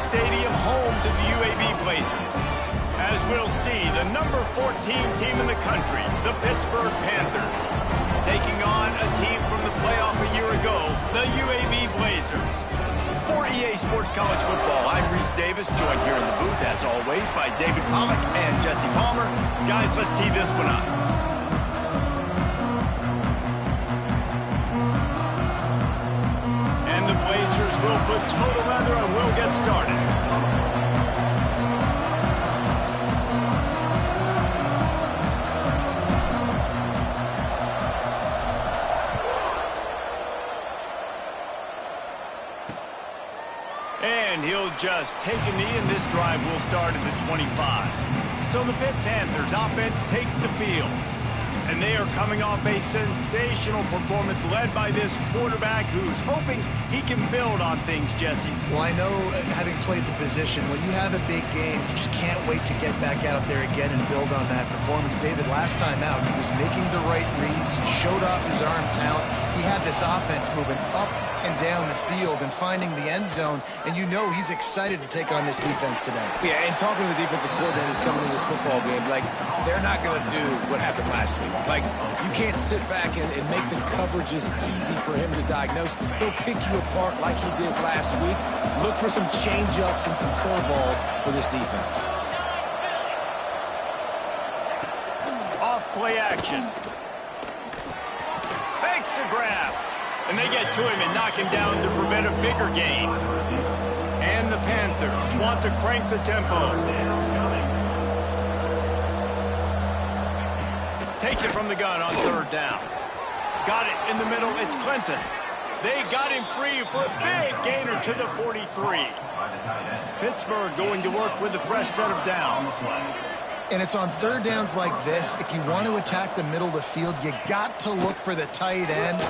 Stadium, home to the UAB Blazers. As we'll see, the number 14 team in the country, the Pittsburgh Panthers, taking on a team from the playoff a year ago, the UAB Blazers. For EA Sports College Football, I'm Reese Davis, joined here in the booth, as always, by David Pollack and Jesse Palmer. Guys, let's tee this one up. And the Blazers will put total leather and we'll get started. And he'll just take a knee, and this drive will start at the 25. So the Pitt Panthers offense takes the field. And they are coming off a sensational performance led by this quarterback who's hoping he can build on things, Jesse. Well, I know, having played the position, when you have a big game, you just can't wait to get back out there again and build on that performance. David, last time out, he was making the right reads. He showed off his arm talent. He had this offense moving up and down the field and finding the end zone, and you know he's excited to take on this defense today. Yeah, and talking to the defensive coordinators coming into this football game, like, they're not going to do what happened last week. Like, you can't sit back and make the coverages easy for him to diagnose. He'll pick you apart like he did last week. Look for some change-ups and some curveballs for this defense. Off play action. Thanks to grab. And they get to him and knock him down to prevent a bigger gain. And the Panthers want to crank the tempo. Takes it from the gun on third down. Got it in the middle. It's Clinton. They got him free for a big gainer to the 43. Pittsburgh going to work with a fresh set of downs. And it's on third downs like this. If you want to attack the middle of the field, you got to look for the tight end.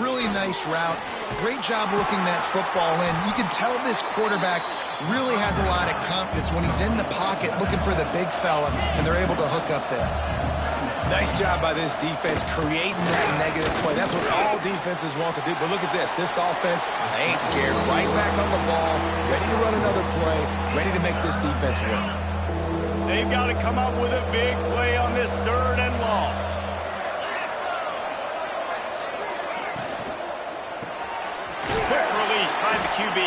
Really nice route. Great job looking that football in. You can tell this quarterback really has a lot of confidence when he's in the pocket looking for the big fella, and they're able to hook up there. Nice job by this defense creating that negative play. That's what all defenses want to do. But look at this. This offense, they ain't scared. Right back on the ball, ready to run another play, ready to make this defense work. They've got to come up with a big play on this third and long. Quick release by the QB.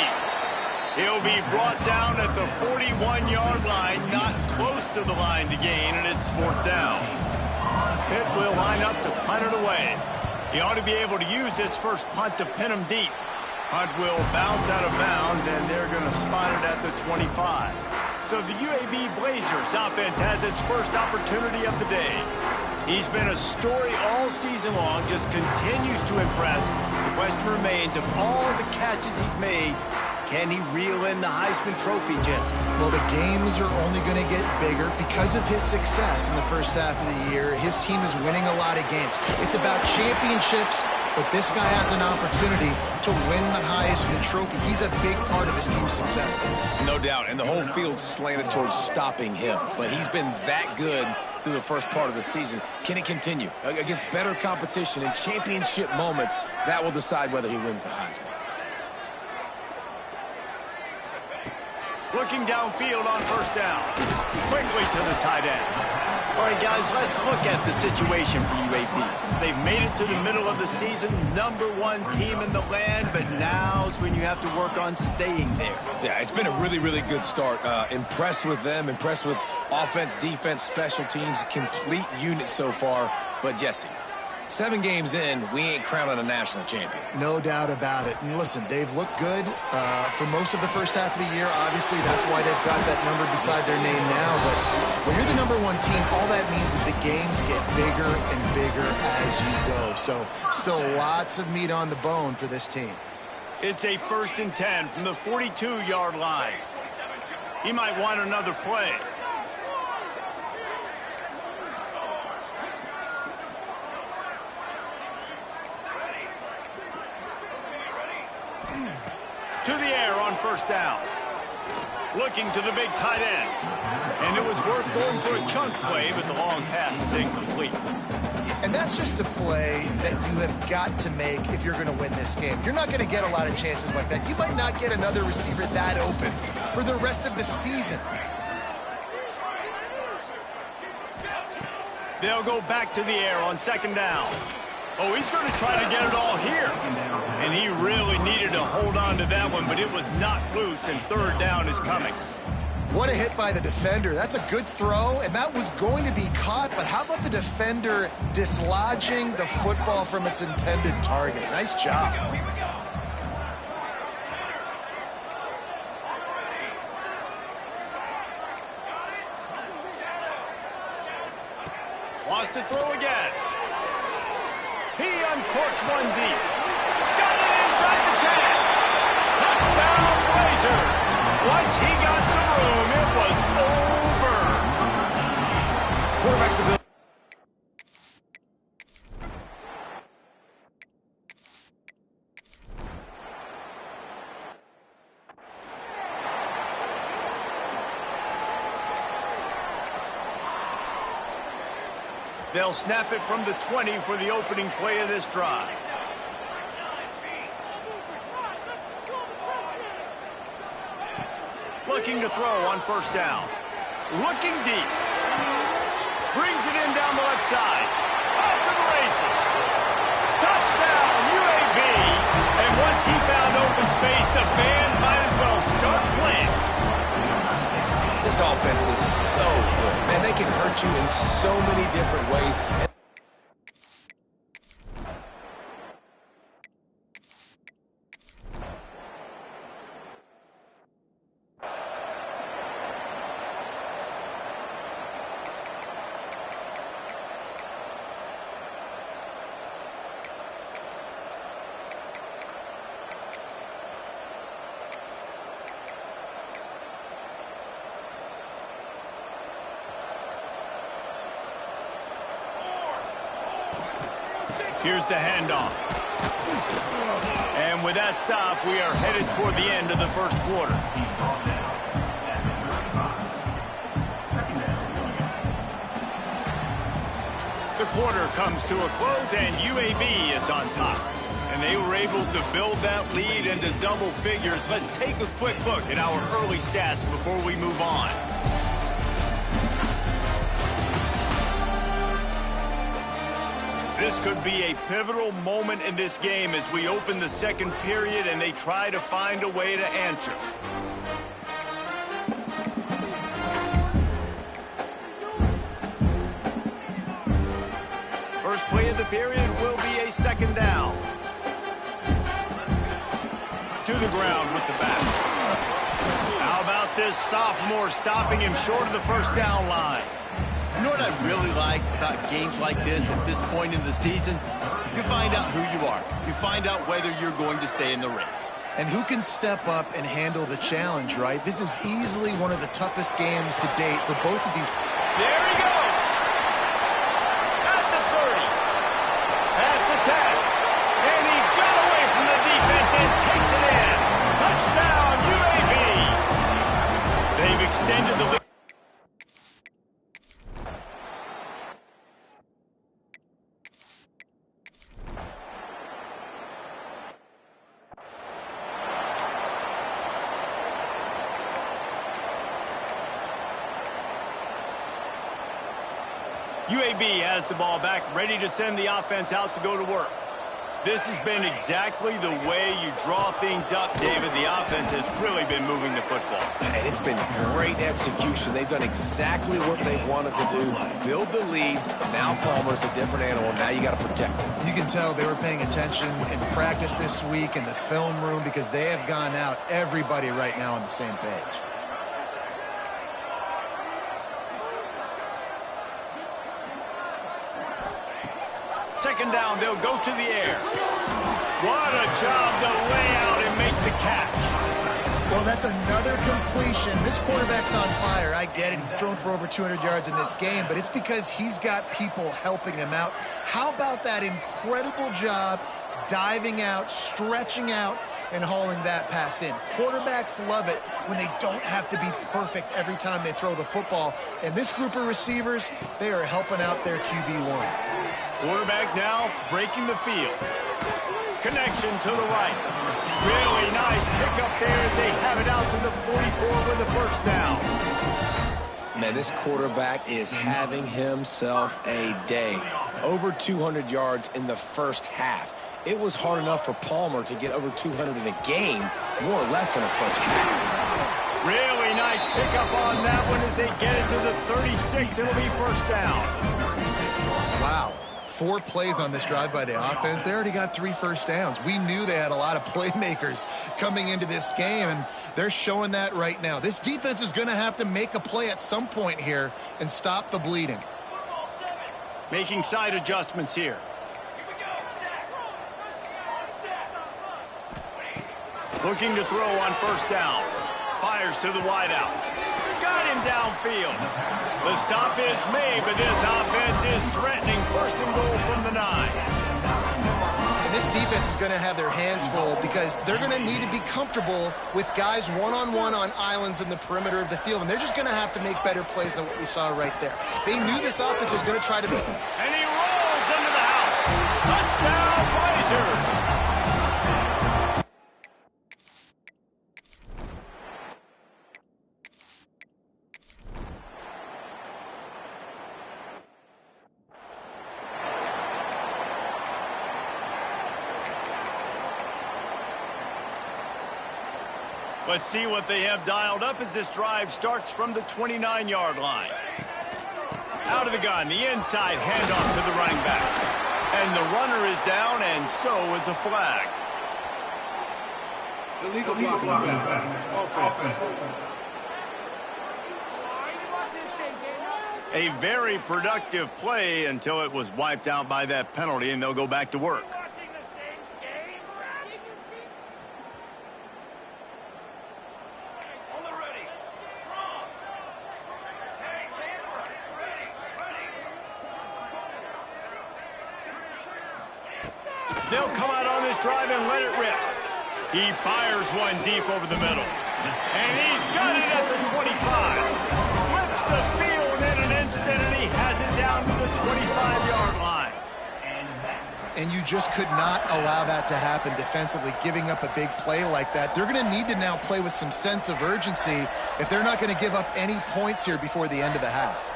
He'll be brought down at the 41-yard line, not close to the line to gain, and it's fourth down. Pitt will line up to punt it away. He ought to be able to use this first punt to pin him deep. Punt will bounce out of bounds, and they're going to spot it at the 25. So the UAB Blazers offense has its first opportunity of the day. He's been a story all season long, just continues to impress. The question remains, of all the catches he's made, can he reel in the Heisman Trophy, Jesse? Well, the games are only going to get bigger because of his success in the first half of the year. His team is winning a lot of games. It's about championships, but this guy has an opportunity to win the Heisman Trophy. He's a big part of his team's success. No doubt, and the whole field's slanted towards stopping him. But he's been that good through the first part of the season. Can it continue? Against better competition and championship moments, that will decide whether he wins the Heisman. Looking downfield on first down. Quickly to the tight end. All right, guys, let's look at the situation for UAB. They've made it to the middle of the season, #1 team in the land, but now's when you have to work on staying there. Yeah, it's been a really, really good start. Impressed with them, impressed with offense, defense, special teams, complete unit so far. But, Jesse, 7 games in, we ain't crowning a national champion. No doubt about it. And listen, they've looked good for most of the first half of the year. Obviously, that's why they've got that number beside their name now. But when you're the #1 team, all that means is the games get bigger and bigger as you go. So still lots of meat on the bone for this team. It's a 1st and 10 from the 42-yard line. He might want another play. To the air on first down. Looking to the big tight end. And it was worth going for a chunk play, but the long pass is incomplete. And that's just a play that you have got to make if you're going to win this game. You're not going to get a lot of chances like that. You might not get another receiver that open for the rest of the season. They'll go back to the air on second down. Oh, he's going to try to get it all here. And he really needed to hold on to that one, but it was knocked loose, and third down is coming. What a hit by the defender. That's a good throw, and that was going to be caught, but how about the defender dislodging the football from its intended target? Nice job. Wants to throw again. He uncorks one deep. Got it inside the 10. Touchdown, Blazers. Once he got some room, it was over. Quarterback's ability. They'll snap it from the 20 for the opening play of this drive. Looking to throw on first down. Looking deep. Brings it in down the left side. Off to the races. Touchdown, UAB. And once he found open space, the band might as well start playing. This offense is so good. Man, they can hurt you in so many different ways. Here's the handoff. And with that stop, we are headed toward the end of the first quarter. The quarter comes to a close, and UAB is on top. And they were able to build that lead into double figures. Let's take a quick look at our early stats before we move on. This could be a pivotal moment in this game as we open the second period and they try to find a way to answer. First play of the period will be a second down. To the ground with the back. How about this sophomore stopping him short of the first down line? You know what I really like about games like this at this point in the season? You find out who you are. You find out whether you're going to stay in the race. And who can step up and handle the challenge, right? This is easily one of the toughest games to date for both of these. There he goes. At the 30. Past the 10. And he got away from the defense and takes it in. Touchdown, UAB. They've extended the lead. UAB has the ball back, ready to send the offense out to go to work. This has been exactly the way you draw things up, David. The offense has really been moving the football. And it's been great execution. They've done exactly what they've wanted to do. Build the lead. Now Palmer's a different animal. Now you got to protect him. You can tell they were paying attention in practice this week in the film room because they have gone out, everybody right now on the same page. Second down, they'll go to the air. What a job to lay out and make the catch. Well, that's another completion. This quarterback's on fire. I get it. He's thrown for over 200 yards in this game, but it's because he's got people helping him out. How about that incredible job diving out, stretching out, and hauling that pass in. Quarterbacks love it when they don't have to be perfect every time they throw the football. And this group of receivers, they are helping out their QB1. Quarterback now breaking the field. Connection to the right. Really nice pickup there as they have it out to the 44 with the first down. Man, this quarterback is having himself a day. Over 200 yards in the first half. It was hard enough for Palmer to get over 200 in a game, more or less in the first half. Really nice pickup on that one as they get it to the 36. It'll be first down. Wow. 4 plays on this drive by the offense. They already got 3 first downs. We knew they had a lot of playmakers coming into this game, and they're showing that right now. This defense is going to have to make a play at some point here and stop the bleeding. Making side adjustments here. Looking to throw on first down. Fires to the wideout. Got him downfield. The stop is made, but this offense is threatening first and goal from the 9. And this defense is going to have their hands full because they're going to need to be comfortable with guys one-on-one on islands in the perimeter of the field, and they're just going to have to make better plays than what we saw right there. They knew this offense was going to try to be. And he rolls into the house. Touchdown, Blazers. Let's see what they have dialed up as this drive starts from the 29-yard line. Out of the gun, the inside handoff to the running back. And the runner is down, and so is a flag. Illegal blocking. A very productive play until it was wiped out by that penalty, and they'll go back to work. They'll come out on this drive and let it rip. He fires one deep over the middle. And he's got it at the 25. Flips the field in an instant, and he has it down to the 25-yard line. And you just could not allow that to happen defensively, giving up a big play like that. They're going to need to now play with some sense of urgency if they're not going to give up any points here before the end of the half.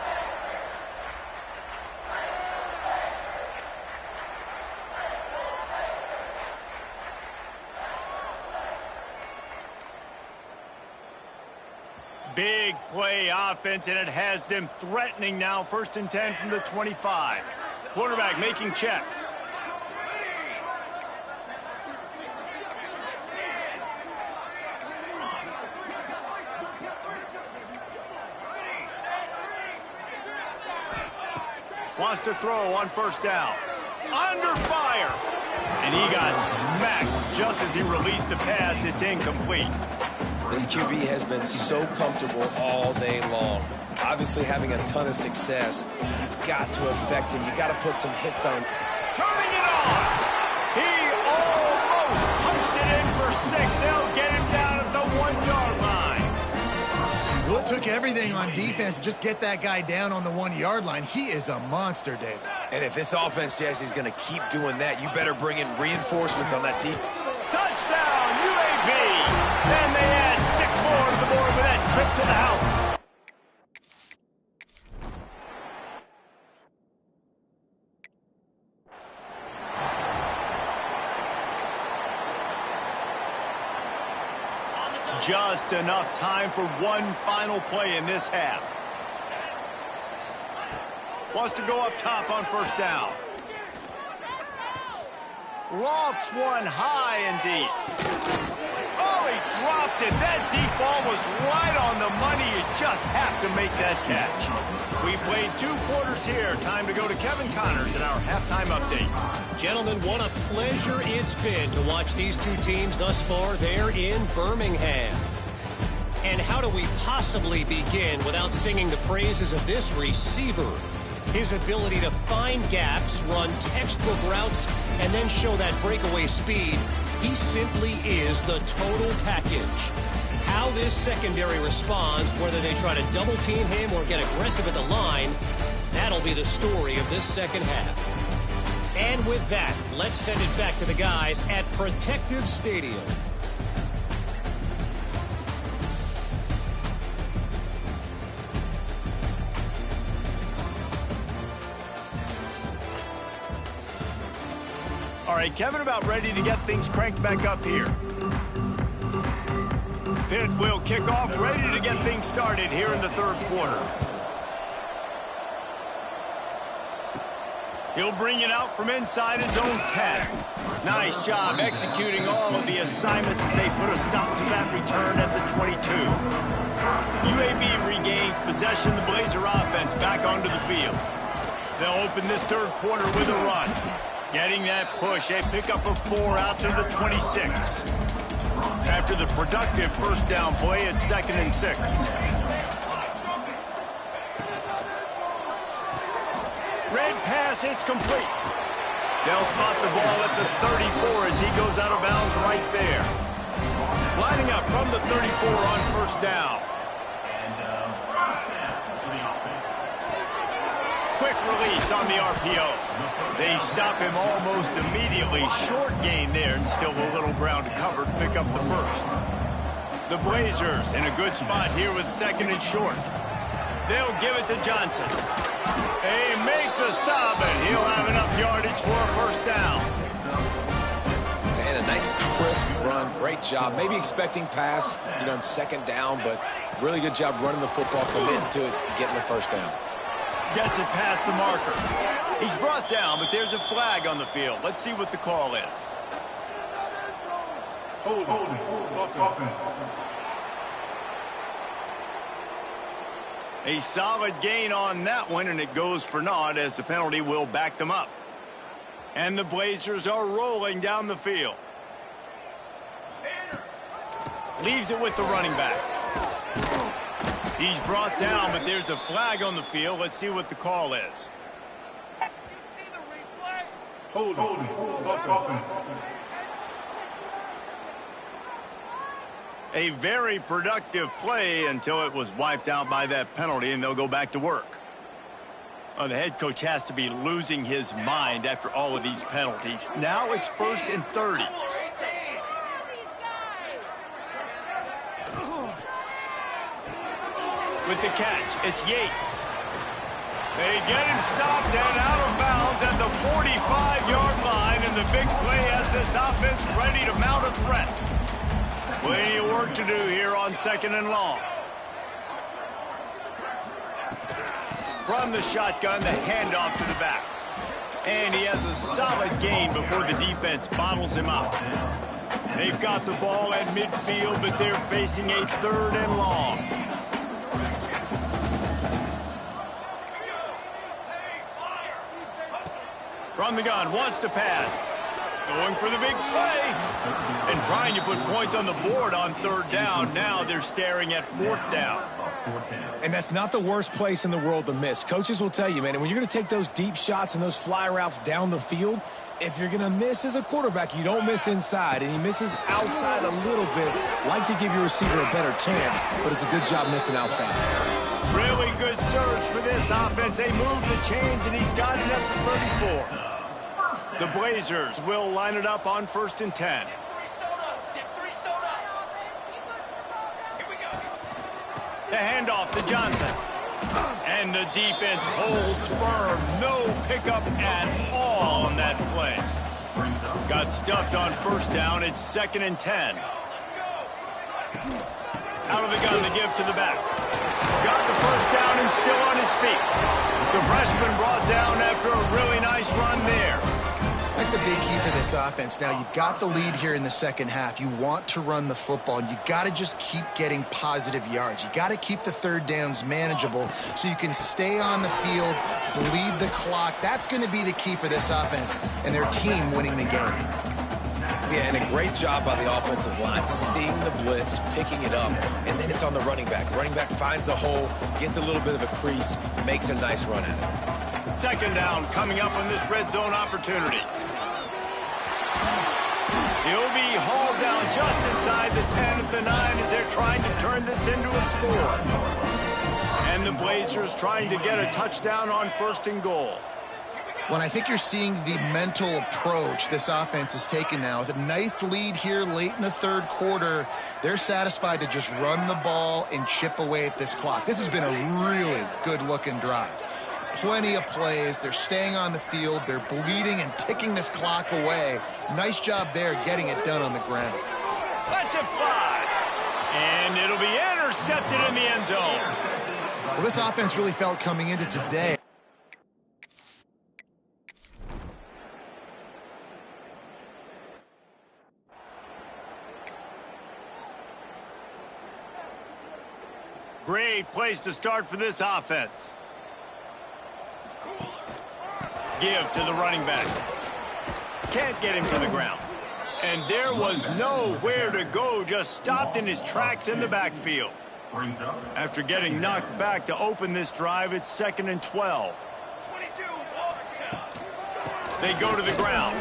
Big play offense, and it has them threatening now. First and 10 from the 25. Quarterback making checks. Wants to throw on first down. Under fire. And he got smacked just as he released the pass. It's incomplete. This QB has been so comfortable all day long. Obviously having a ton of success. You've got to affect him. You've got to put some hits on him. Turning it on. He almost punched it in for 6. They'll get him down at the 1-yard line. Well, it took everything on defense to just get that guy down on the 1-yard line. He is a monster, David. And if this offense, Jesse, is going to keep doing that, you better bring in reinforcements on that deep. Touchdown, UAB. And they add 6 more to the board with that trip to the house. Just enough time for one final play in this half. Wants to go up top on first down. Lofts one high and deep. Oh, he dropped it. That deep ball was right on the money. You just have to make that catch. We played 2 quarters here. Time to go to Kevin Connors in our halftime update. Gentlemen, what a pleasure it's been to watch these 2 teams thus far there in Birmingham. And how do we possibly begin without singing the praises of this receiver? His ability to find gaps, run textbook routes, and then show that breakaway speed. He simply is the total package. How this secondary responds, whether they try to double team him or get aggressive at the line, that'll be the story of this second half. And with that, let's send it back to the guys at Protective Stadium. All right, Kevin, about ready to get things cranked back up here. Pitt will kick off, ready to get things started here in the third quarter. He'll bring it out from inside his own 10. Nice job executing all of the assignments as they put a stop to that return at the 22. UAB regains possession. The Blazer offense back onto the field. They'll open this third quarter with a run. Getting that push, a pickup of 4 out to the 26. After the productive first down play, it's 2nd and 6. Red pass, it's complete. They'll spot the ball at the 34 as he goes out of bounds right there. Lining up from the 34 on first down. Quick release on the RPO. They stop him almost immediately. Short gain there and still a little ground to cover to pick up the first. The Blazers in a good spot here with 2nd and short. They'll give it to Johnson. They make the stop, and he'll have enough yardage for a first down. And a nice crisp run. Great job. Maybe expecting pass, on 2nd down, but really good job running the football, committing to it, getting the first down. Gets it past the marker. He's brought down, but there's a flag on the field. Let's see what the call is. Hold. A solid gain on that one, and it goes for naught as the penalty will back them up. And the Blazers are rolling down the field. Leaves it with the running back. He's brought down, but there's a flag on the field. Let's see what the call is. Hold. A very productive play until it was wiped out by that penalty, and they'll go back to work. The head coach has to be losing his mind after all of these penalties. Now it's 1st and 30. With the catch, it's Yates. They get him stopped and out of bounds at the 45-yard line, and the big play has this offense ready to mount a threat. Plenty of work to do here on 2nd and long. From the shotgun, the handoff to the back. And he has a solid gain before the defense bottles him up. They've got the ball at midfield, but they're facing a 3rd and long. From the gun, wants to pass. Going for the big play. And trying to put points on the board on 3rd down. Now they're staring at 4th down. And that's not the worst place in the world to miss. Coaches will tell you, man, when you're going to take those deep shots and those fly routes down the field, if you're going to miss as a quarterback, you don't miss inside. And he misses outside a little bit. Like to give your receiver a better chance, but it's a good job missing outside. Really good surge for this offense. They move the chains, and he's got it at the 34. The Blazers will line it up on 1st and 10. The handoff to Johnson. And the defense holds firm. No pickup at all on that play. Got stuffed on 1st down. It's 2nd and 10. Out of the gun to give to the back. Got the first down and still on his feet. The freshman brought down after a really nice run there. That's a big key for this offense. Now, you've got the lead here in the second half. You want to run the football, and you got to just keep getting positive yards. You got to keep the 3rd downs manageable so you can stay on the field, bleed the clock. That's going to be the key for this offense and their team winning the game. Yeah, and a great job by the offensive line, seeing the blitz, picking it up, and then it's on the running back. Running back finds the hole, gets a little bit of a crease, makes a nice run at it. 2nd down coming up on this red zone opportunity. He'll be hauled down just inside the 10 at the 9 as they're trying to turn this into a score. And the Blazers trying to get a touchdown on 1st and goal. Well, I think you're seeing the mental approach this offense is taking now. With a nice lead here late in the 3rd quarter, they're satisfied to just run the ball and chip away at this clock. This has been a really good-looking drive. Plenty of plays. They're staying on the field. They're bleeding and ticking this clock away. Nice job there getting it done on the ground. Let's it fly. And it'll be intercepted in the end zone. Well, this offense really felt coming into today. Great place to start for this offense. Give to the running back. Can't get him to the ground. And there was nowhere to go, just stopped in his tracks in the backfield. After getting knocked back to open this drive, it's 2nd and 12. They go to the ground.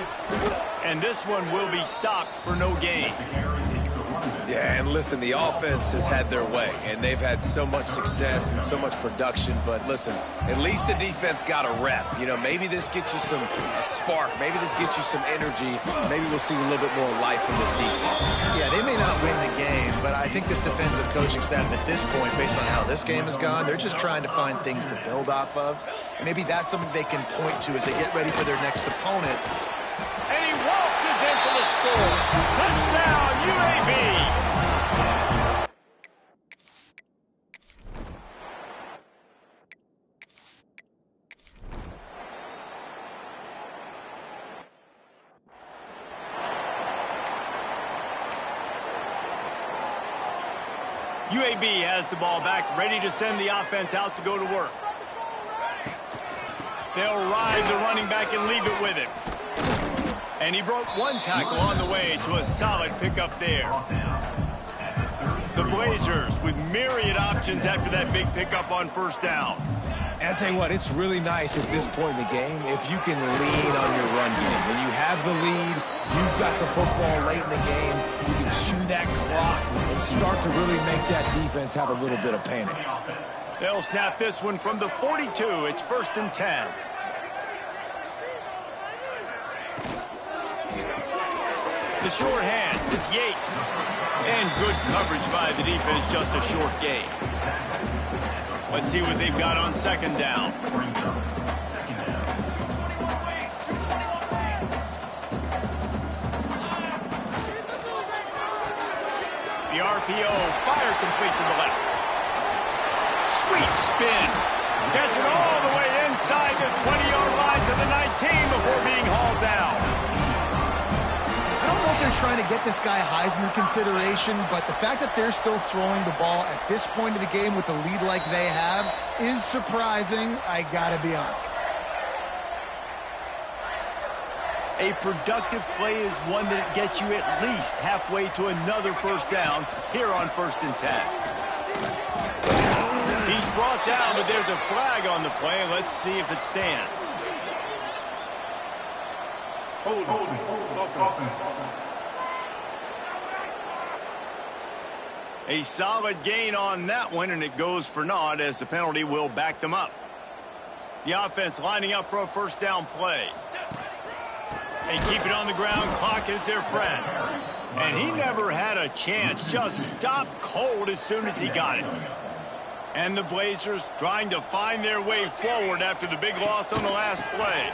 And this one will be stopped for no gain. Yeah, and listen, the offense has had their way, and they've had so much success and so much production. But listen, at least the defense got a rep. You know, maybe this gets you a spark. Maybe this gets you some energy. Maybe we'll see a little bit more life from this defense. Yeah, they may not win the game, but I think this defensive coaching staff at this point, based on how this game has gone, they're just trying to find things to build off of. Maybe that's something they can point to as they get ready for their next opponent. And he waltzes in for the score. Touchdown, UAB. UAB has the ball back, ready to send the offense out to go to work. They'll ride the running back and leave it with him. And he broke one tackle on the way to a solid pickup there. The Blazers with myriad options after that big pickup on 1st down. And I'll tell you what, it's really nice at this point in the game if you can lean on your run game. When you have the lead, you've got the football late in the game, you can chew that clock and start to really make that defense have a little bit of panic. They'll snap this one from the 42. It's 1st and 10. The short hands, it's Yates. And good coverage by the defense, just a short gain. Let's see what they've got on 2nd down. The RPO, fire complete to the left. Sweet spin. Gets it all the way inside the 20-yard line to the 19 before being hauled down. I don't know if they're trying to get this guy Heisman consideration, but the fact that they're still throwing the ball at this point of the game with a lead like they have is surprising, I gotta be honest. A productive play is one that gets you at least halfway to another 1st down here on 1st and 10. He's brought down, but there's a flag on the play. Let's see if it stands. Hold. A solid gain on that one, and it goes for naught as the penalty will back them up. The offense lining up for a 1st down play. They keep it on the ground. Clock is their friend. And he never had a chance. Just stopped cold as soon as he got it. And the Blazers trying to find their way forward after the big loss on the last play.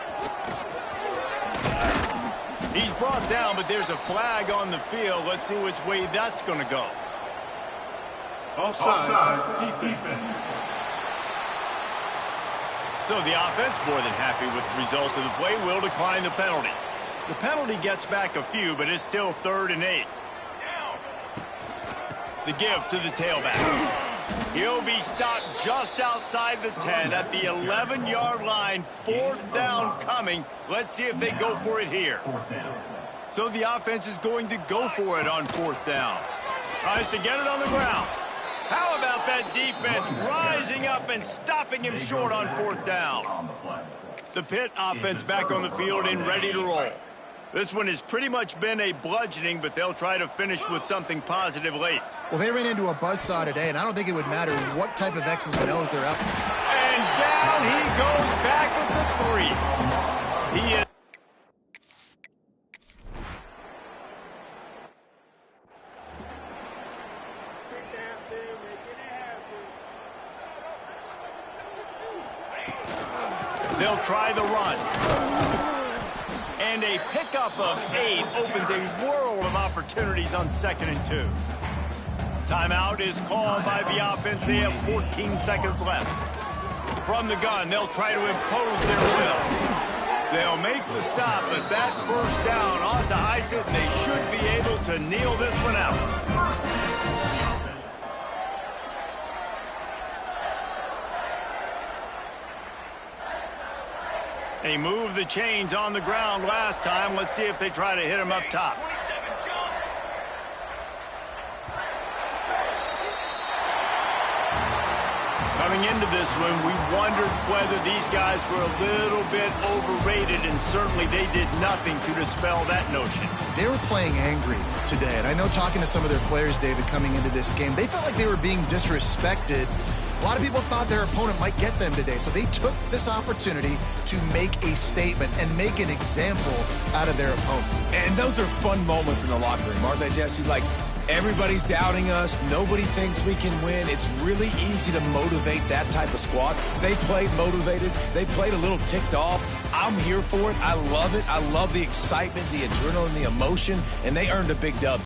He's brought down, but there's a flag on the field. Let's see which way that's going to go. Offside. Defense. So the offense, more than happy with the result of the play, will decline the penalty. The penalty gets back a few, but it's still 3rd and 8. The give to the tailback. He'll be stopped just outside the 10 at the 11-yard line. 4th down coming. Let's see if they go for it here. So the offense is going to go for it on 4th down. Tries to get it on the ground. How about that defense rising up and stopping him short on 4th down? The Pitt offense back on the field and ready to roll. This one has pretty much been a bludgeoning, but they'll try to finish with something positive late. Well, they ran into a buzzsaw today, and I don't think it would matter what type of X's and O's they're up. And down he goes back at the 3. He is. They'll try the run. And a pickup of 8 opens a world of opportunities on 2nd and 2. Timeout is called by the offense. They have 14 seconds left. From the gun, they'll try to impose their will. They'll make the stop, but that first down ought to ice it, and they should be able to kneel this one out. They moved the chains on the ground last time. Let's see if they try to hit him up top. Coming into this one, we wondered whether these guys were a little bit overrated, and certainly they did nothing to dispel that notion. They were playing angry today, and I know talking to some of their players, David, coming into this game, they felt like they were being disrespected. A lot of people thought their opponent might get them today, so they took this opportunity to make a statement and make an example out of their opponent. And those are fun moments in the locker room, aren't they, Jesse? Like, everybody's doubting us. Nobody thinks we can win. It's really easy to motivate that type of squad. They played motivated. They played a little ticked off. I'm here for it. I love it. I love the excitement, the adrenaline, the emotion, and they earned a big dub.